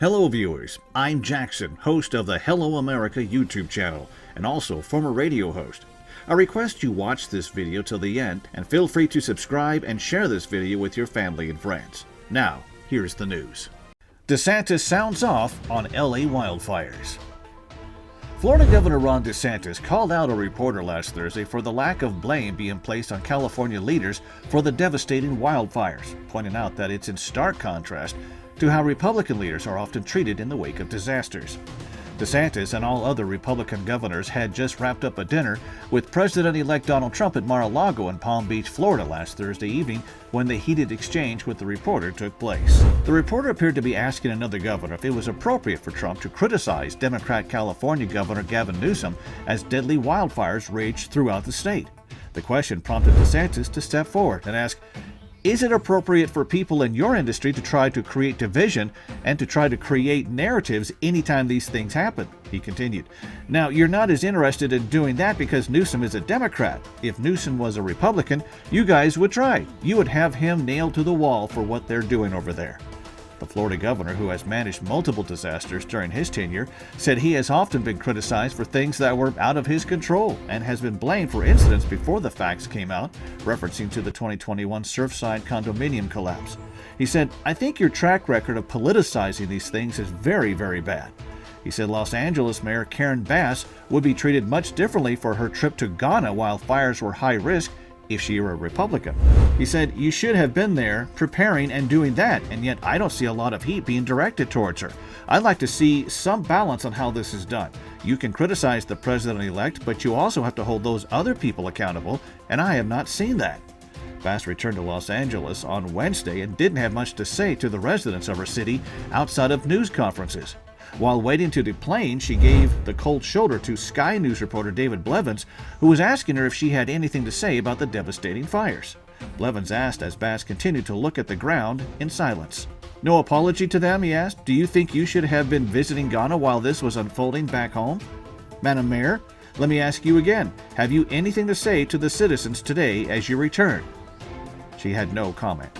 Hello viewers, I'm Jackson, host of the Hello America YouTube channel, and also former radio host. I request you watch this video till the end, and feel free to subscribe and share this video with your family and friends. Now, here's the news. DeSantis sounds off on LA wildfires. Florida Governor Ron DeSantis called out a reporter last Thursday for the lack of blame being placed on California leaders for the devastating wildfires, pointing out that it's in stark contrast to how Republican leaders are often treated in the wake of disasters. DeSantis and all other Republican governors had just wrapped up a dinner with President-elect Donald Trump at Mar-a-Lago in Palm Beach, Florida last Thursday evening when the heated exchange with the reporter took place. The reporter appeared to be asking another governor if it was appropriate for Trump to criticize Democrat California Governor Gavin Newsom as deadly wildfires raged throughout the state. The question prompted DeSantis to step forward and ask, "Is it appropriate for people in your industry to try to create division and to try to create narratives anytime these things happen?" He continued. "Now, you're not as interested in doing that because Newsom is a Democrat. If Newsom was a Republican, you guys would try. You would have him nailed to the wall for what they're doing over there." The Florida governor, who has managed multiple disasters during his tenure, said he has often been criticized for things that were out of his control and has been blamed for incidents before the facts came out, referencing to the 2021 Surfside condominium collapse. He said, "I think your track record of politicizing these things is very, very bad." He said Los Angeles Mayor Karen Bass would be treated much differently for her trip to Ghana while fires were high risk if she were a Republican. He said, "You should have been there preparing and doing that, and yet I don't see a lot of heat being directed towards her. I'd like to see some balance on how this is done. You can criticize the president-elect, but you also have to hold those other people accountable, and I have not seen that." Bass returned to Los Angeles on Wednesday and didn't have much to say to the residents of her city outside of news conferences. While waiting to deplane, she gave the cold shoulder to Sky News reporter David Blevins, who was asking her if she had anything to say about the devastating fires. Blevins asked as Bass continued to look at the ground in silence. "No apology to them?" he asked. "Do you think you should have been visiting Ghana while this was unfolding back home? Madam Mayor, let me ask you again. Have you anything to say to the citizens today as you return?" She had no comment.